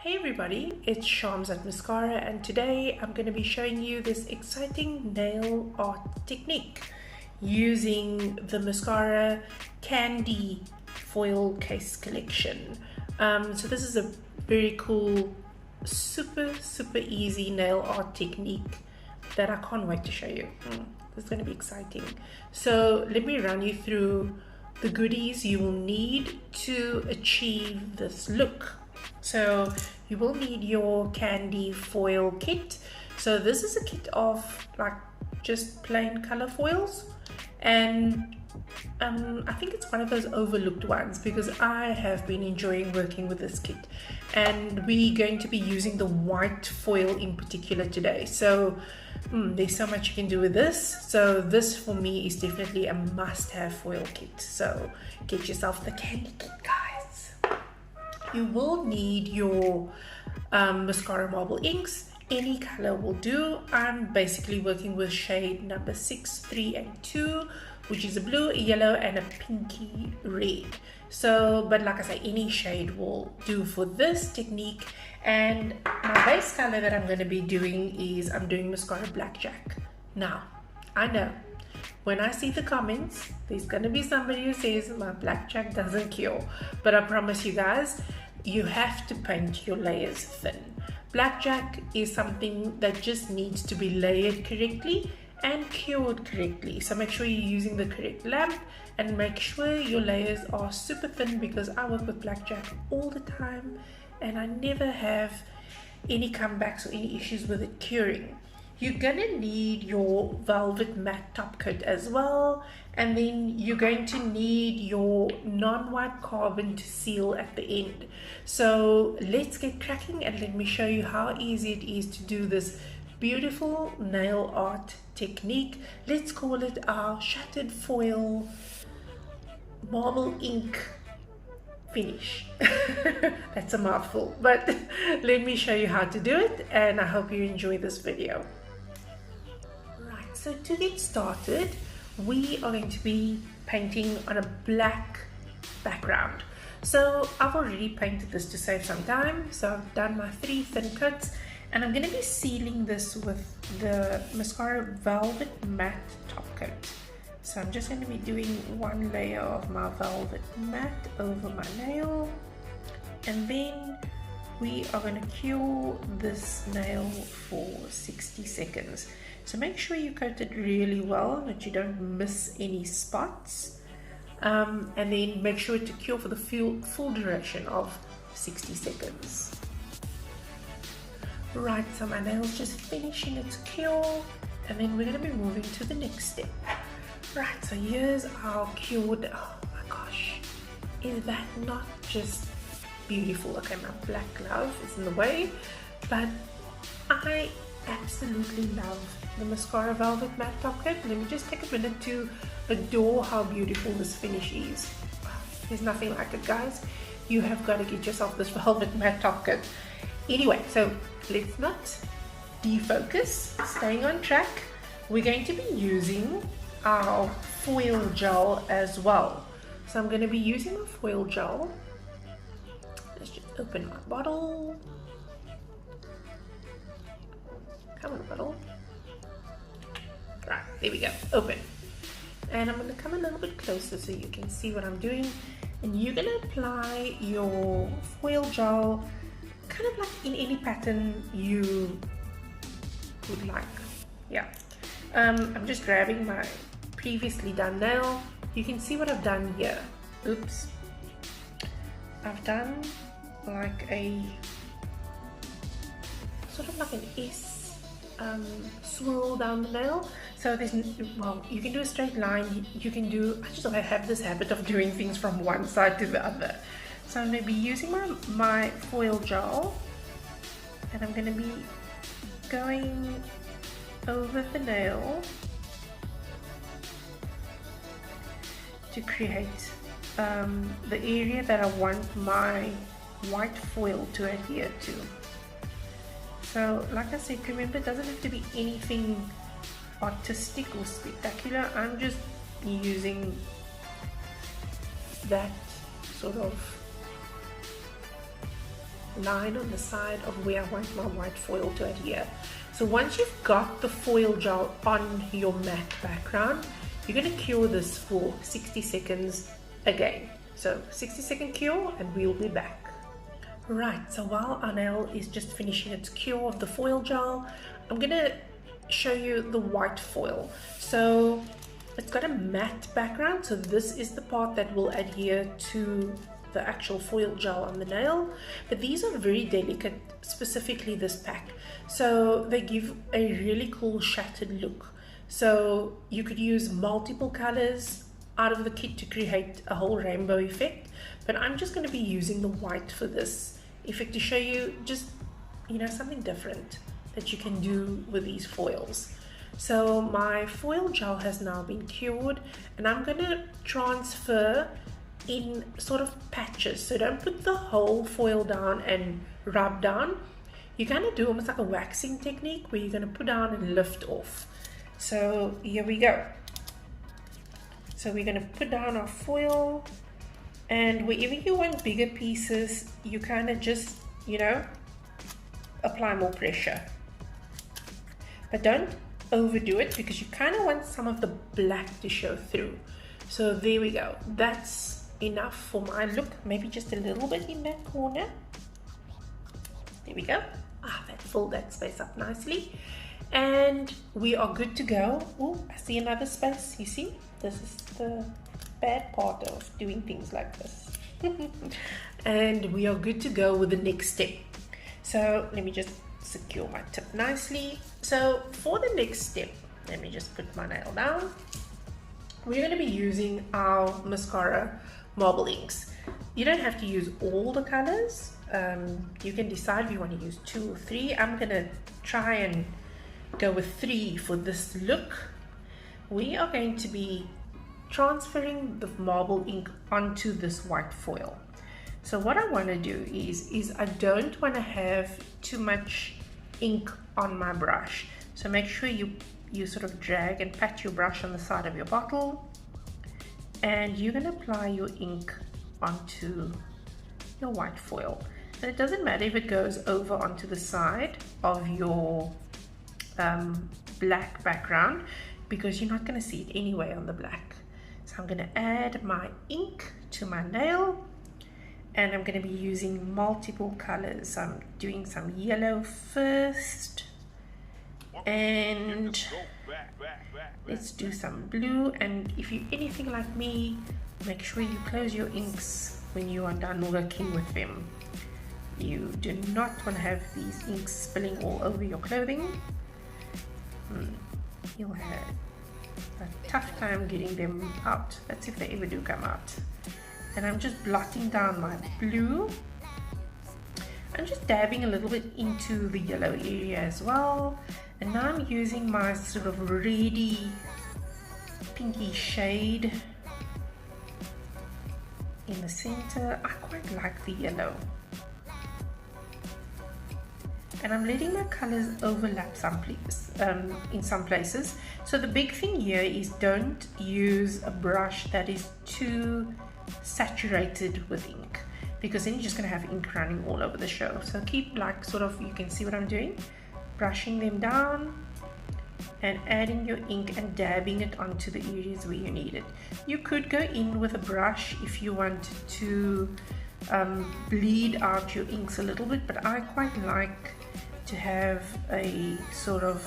Hey everybody, it's Shams at Maskscara, and today I'm going to be showing you this exciting nail art technique using the Maskscara Candy foil case collection. So this is a very cool, super easy nail art technique that I can't wait to show you. This is going to be exciting. So let me run you through the goodies you will need to achieve this look. So you will need your candy foil kit. So this is a kit of like just plain color foils, and I think it's one of those overlooked ones because I have been enjoying working with this kit, and we're going to be using the white foil in particular today. So there's so much you can do with this. So this for me is definitely a must-have foil kit. So get yourself the candy kit, guys. You will need your mascara marble inks. Any color will do. I'm basically working with shade number 6, 3, and 2, which is a blue, a yellow, and a pinky red. So, but like I say, any shade will do for this technique. And my base color that I'm going to be doing is I'm doing Mascara Blackjack. Now, I know when I see the comments, there's going to be somebody who says my blackjack doesn't cure, but I promise you guys, you have to paint your layers thin. Blackjack is something that just needs to be layered correctly and cured correctly. So make sure you're using the correct lamp and make sure your layers are super thin, because I work with blackjack all the time and I never have any comebacks or any issues with it curing. You're gonna need your velvet matte top coat as well, and then you're going to need your non-white carbon to seal at the end. So let's get cracking and let me show you how easy it is to do this beautiful nail art technique. Let's call it our shattered foil marble ink finish. That's a mouthful, but let me show you how to do it, and I hope you enjoy this video. So to get started, we are going to be painting on a black background. So I've already painted this to save some time. So I've done my 3 thin coats, and I'm going to be sealing this with the Maskscara Velvet Matt top coat. So I'm just going to be doing one layer of my velvet matte over my nail, and then we are going to cure this nail for 60 seconds. So make sure you coat it really well, that you don't miss any spots, and then make sure to cure for the full duration of 60 seconds. Right, so my nail's just finishing its cure, and then we're going to be moving to the next step. Right, so here's our cured. Oh my gosh, is that not just beautiful? Okay, my black glove is in the way, but I absolutely love the Maskscara Velvet Matte top coat. Let me just take a minute to adore how beautiful this finish is. There's nothing like it, guys. You have got to get yourself this velvet matte top coat. Anyway, so let's not defocus, staying on track. We're going to be using our foil gel as well. So I'm going to be using a foil gel. Let's just open my bottle. Come on, bottle. Right, there we go, open. And I'm gonna come a little bit closer so you can see what I'm doing. And you're gonna apply your foil gel kind of like in any pattern you would like. Yeah. I'm just grabbing my previously done nail. You can see what I've done here. Oops. I've done like a sort of like an S swirl down the nail. So there's, well, you can do a straight line, you can do, I have this habit of doing things from one side to the other. So I'm going to be using my foil gel, and I'm going to be going over the nail to create the area that I want my white foil to adhere to. So like I said, remember, it doesn't have to be anything artistic or spectacular. I'm just using that sort of line on the side of where I want my white foil to adhere. So once you've got the foil gel on your matte background, you're going to cure this for 60 seconds again. So 60-second cure and we'll be back. Right, so while our nail is just finishing its cure of the foil gel, I'm going to show you the white foil. So it's got a matte background, so this is the part that will adhere to the actual foil gel on the nail, but these are very delicate, specifically this pack, so they give a really cool shattered look. So you could use multiple colors out of the kit to create a whole rainbow effect, but I'm just going to be using the white for this effect to show you just, you know, something different that you can do with these foils. So my foil gel has now been cured, and I'm going to transfer in sort of patches. So don't put the whole foil down and rub down. You kind of do almost like a waxing technique where you're going to put down and lift off. So here we go. So we're going to put down our foil, and wherever you want bigger pieces, you kind of just, you know, apply more pressure, but don't overdo it because you kind of want some of the black to show through. So there we go. That's enough for my look. Maybe just a little bit in that corner. There we go. That filled that space up nicely, and we are good to go. Oh, I see another space. You see, this is the bad part of doing things like this. And we are good to go with the next step. So let me just secure my tip nicely. So for the next step, let me just put my nail down. We're going to be using our mascara marble inks. You don't have to use all the colors. You can decide if you want to use 2 or 3. I'm going to try and go with 3 for this look. We are going to be transferring the marble ink onto this white foil. So what I want to do is I don't want to have too much ink on my brush. So make sure you sort of drag and pat your brush on the side of your bottle, and you're going to apply your ink onto your white foil. And it doesn't matter if it goes over onto the side of your black background, because you're not going to see it anyway on the black. So I'm going to add my ink to my nail, and I'm going to be using multiple colors. I'm doing some yellow first, and let's do some blue. And if you're anything like me, make sure you close your inks when you are done working with them. You do not want to have these inks spilling all over your clothing. You'll have a tough time getting them out. That's if they ever do come out. And I'm just blotting down my blue. I'm just dabbing a little bit into the yellow area as well. And now I'm using my sort of reddy pinky shade in the center. I quite like the yellow. And I'm letting my colors overlap in some places. So the big thing here is don't use a brush that is too saturated with ink, because then you're just going to have ink running all over the show. So keep like sort of, you can see what I'm doing, brushing them down and adding your ink and dabbing it onto the areas where you need it. You could go in with a brush if you wanted to bleed out your inks a little bit, but I quite like to have a sort of,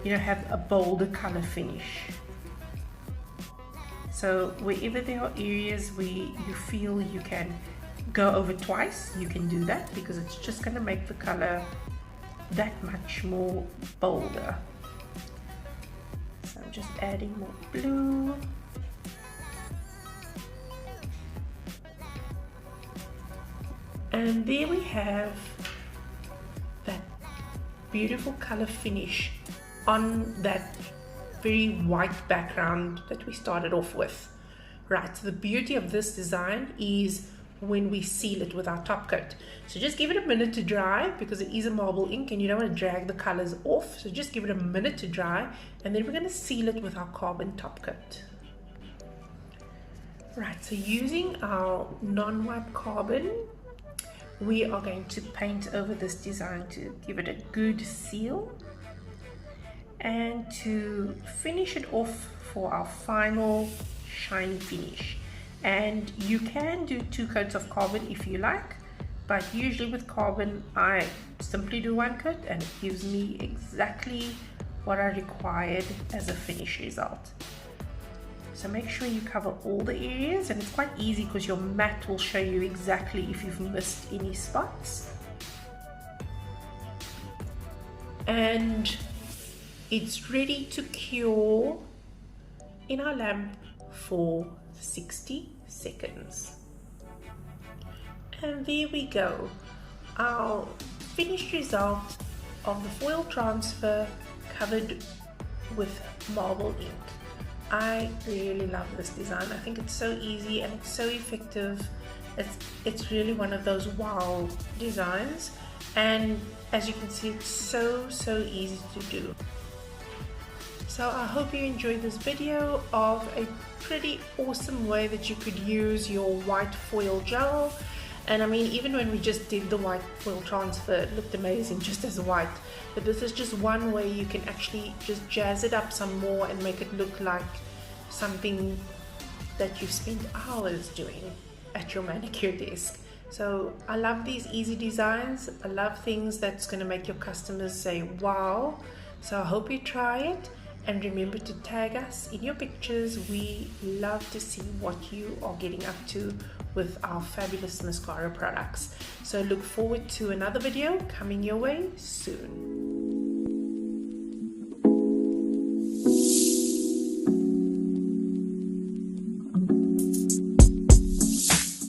you know, have a bolder color finish. So wherever there are areas where you feel you can go over twice, you can do that, because it's just going to make the color that much more bolder. So I'm just adding more blue. And there we have that beautiful color finish on that very white background that we started off with. Right, so the beauty of this design is when we seal it with our top coat. So just give it a minute to dry, because it is a marble ink and you don't want to drag the colors off. So just give it a minute to dry, and then we're going to seal it with our carbon top coat. Right, so using our non-wipe carbon, we are going to paint over this design to give it a good seal and to finish it off for our final shiny finish. And you can do 2 coats of carbon if you like, but usually with carbon I simply do 1 coat and it gives me exactly what I required as a finish result. So make sure you cover all the areas, and it's quite easy because your mat will show you exactly if you've missed any spots. And it's ready to cure in our lamp for 60 seconds. And there we go, our finished result of the foil transfer covered with marble ink. I really love this design. I think it's so easy and it's so effective. It's really one of those wow designs, and as you can see, it's so easy to do. So I hope you enjoyed this video of a pretty awesome way that you could use your white foil gel. And I mean, even when we just did the white foil transfer, it looked amazing just as white. But this is just one way you can actually just jazz it up some more and make it look like something that you've spent hours doing at your manicure desk. So I love these easy designs. I love things that's going to make your customers say wow. So I hope you try it. And remember to tag us in your pictures. We love to see what you are getting up to with our fabulous mascara products. So look forward to another video coming your way soon.